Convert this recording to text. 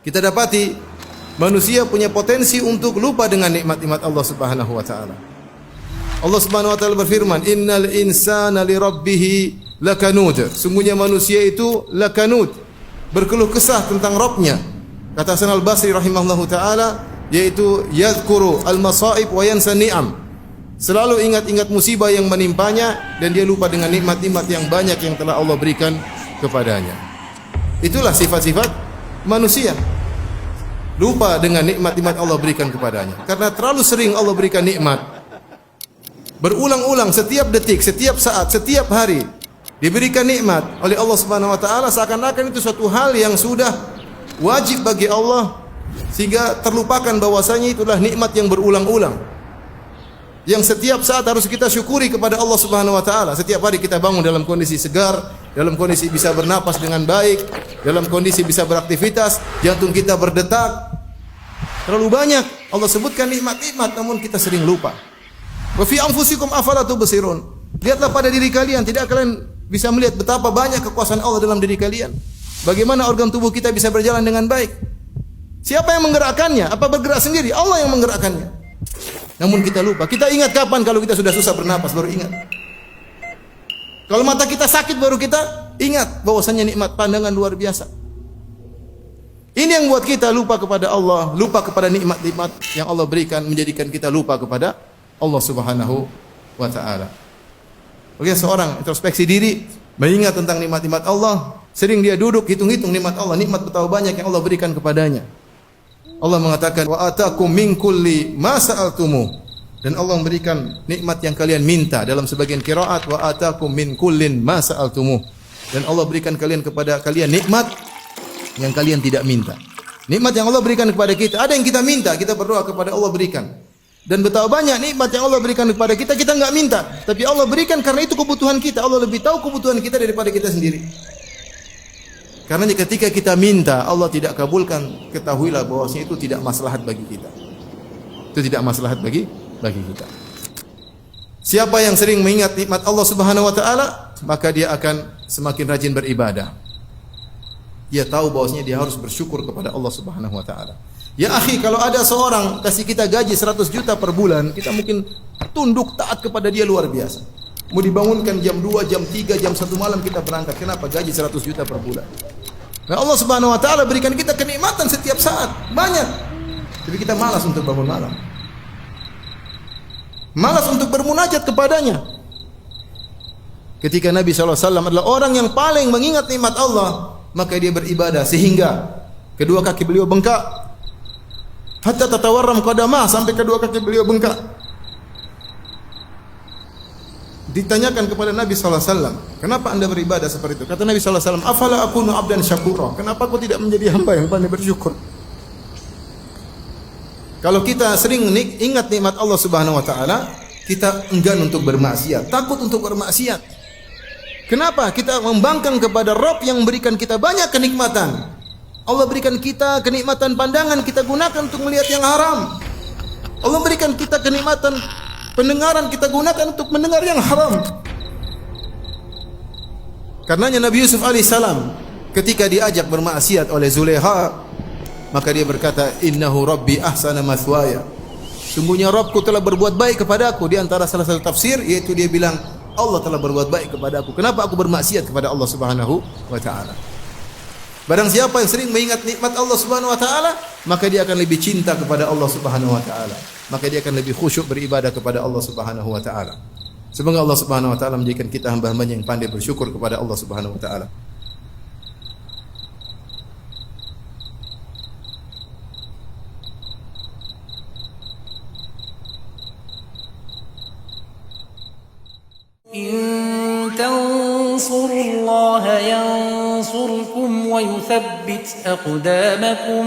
Kita dapati manusia punya potensi untuk lupa dengan nikmat-nikmat Allah Subhanahu wa taala. Allah Subhanahu wa taala berfirman, "Innal insana li rabbih lakanud." Sungguhnya manusia itu lakanud, berkeluh kesah tentang Rabbnya. Kata Hasan Al-Basri rahimahullahu taala, yaitu yadhkuru al-masaib wa yansa ni'am. Selalu ingat-ingat musibah yang menimpanya dan dia lupa dengan nikmat-nikmat yang banyak yang telah Allah berikan kepadanya. Itulah sifat-sifat manusia. Lupa dengan nikmat-nikmat Allah berikan kepadanya. Karena terlalu sering Allah berikan nikmat. Berulang-ulang setiap detik, setiap saat, setiap hari diberikan nikmat oleh Allah Subhanahu wa taala, seakan-akan itu suatu hal yang sudah wajib bagi Allah, sehingga terlupakan bahwasanya itulah nikmat yang berulang-ulang. Yang setiap saat harus kita syukuri kepada Allah Subhanahu wa taala. Setiap hari kita bangun dalam kondisi segar, dalam kondisi bisa bernapas dengan baik, dalam kondisi bisa beraktivitas, jantung kita berdetak. Terlalu banyak Allah sebutkan nikmat-nikmat, namun kita sering lupa. Wa fi anfusikum afala tubsirun. Lihatlah pada diri kalian, tidak kalian bisa melihat betapa banyak kekuasaan Allah dalam diri kalian. Bagaimana organ tubuh kita bisa berjalan dengan baik? Siapa yang menggerakkannya? Apa bergerak sendiri? Allah yang menggerakkannya. Namun kita lupa. Kita ingat kapan kalau kita sudah susah bernapas baru ingat. Kalau mata kita sakit baru kita ingat bahwasanya nikmat pandangan luar biasa. Ini yang buat kita lupa kepada Allah, lupa kepada nikmat-nikmat yang Allah berikan, menjadikan kita lupa kepada Allah Subhanahu wa taala. Oke, seorang introspeksi diri, mengingat tentang nikmat-nikmat Allah, sering dia duduk hitung-hitung nikmat Allah, nikmat betapa banyak yang Allah berikan kepadanya. Allah mengatakan, "Wa atakum min kulli ma sa'altumu." Dan Allah memberikan nikmat yang kalian minta. Dalam sebagian qiraat, "Wa atakum min kullin ma sa'altumu." Dan Allah berikan kepada kalian nikmat yang kalian tidak minta. Nikmat yang Allah berikan kepada kita, ada yang kita minta, kita berdoa kepada Allah berikan. Dan betapa banyak nikmat yang Allah berikan kepada kita, kita enggak minta, tapi Allah berikan karena itu kebutuhan kita. Allah lebih tahu kebutuhan kita daripada kita sendiri. Karena ketika kita minta, Allah tidak kabulkan, ketahuilah bahwasanya itu tidak maslahat bagi kita. Itu tidak maslahat bagi kita. Siapa yang sering mengingat nikmat Allah Subhanahu wa taala, maka dia akan semakin rajin beribadah. Dia tahu bahwasanya dia harus bersyukur kepada Allah Subhanahu wa taala. Ya akhi, kalau ada seorang kasih kita gaji 100 juta per bulan, kita mungkin tunduk taat kepada dia luar biasa. Mau dibangunkan jam 2, jam 3, jam 1 malam kita berangkat. Kenapa? Gaji 100 juta per bulan. Nah, Allah Subhanahu wa taala berikan kita kenikmatan setiap saat, banyak. Tapi kita malas untuk bangun malam. Malas untuk bermunajat kepadanya. Ketika Nabi SAW adalah orang yang paling mengingat nikmat Allah, maka dia beribadah sehingga kedua kaki beliau bengkak. Hatta tatawarram qadamah, sampai kedua kaki beliau bengkak. Ditanyakan kepada Nabi SAW, kenapa anda beribadah seperti itu? Kata Nabi SAW, afala akunu abdan syakura, kenapa aku tidak menjadi hamba yang pandai bersyukur? Kalau kita sering ingat nikmat Allah Subhanahu wa taala, kita enggan untuk bermaksiat, takut untuk bermaksiat. Kenapa? Kita membangkang kepada Rabb yang memberikan kita banyak kenikmatan. Allah berikan kita kenikmatan pandangan, kita gunakan untuk melihat yang haram. Allah berikan kita kenikmatan pendengaran, kita gunakan untuk mendengar yang haram. Karenanya Nabi Yusuf alaihissalam ketika diajak bermaksiat oleh Zulekha, maka dia berkata, "Innahu Rabbi ahsana mathwaya." Sungguhnya Rabbku telah berbuat baik kepadaku. Di antara salah satu tafsir yaitu dia bilang, Allah telah berbuat baik kepada aku. Kenapa aku bermaksiat kepada Allah Subhanahu wa taala? Barang siapa yang sering mengingat nikmat Allah Subhanahu wa taala, maka dia akan lebih cinta kepada Allah Subhanahu wa taala. Maka dia akan lebih khusyuk beribadah kepada Allah Subhanahu wa taala. Semoga Allah Subhanahu wa taala menjadikan kita hamba-hambanya yang pandai bersyukur kepada Allah Subhanahu wa taala. إن تنصروا الله ينصركم ويثبت أقدامكم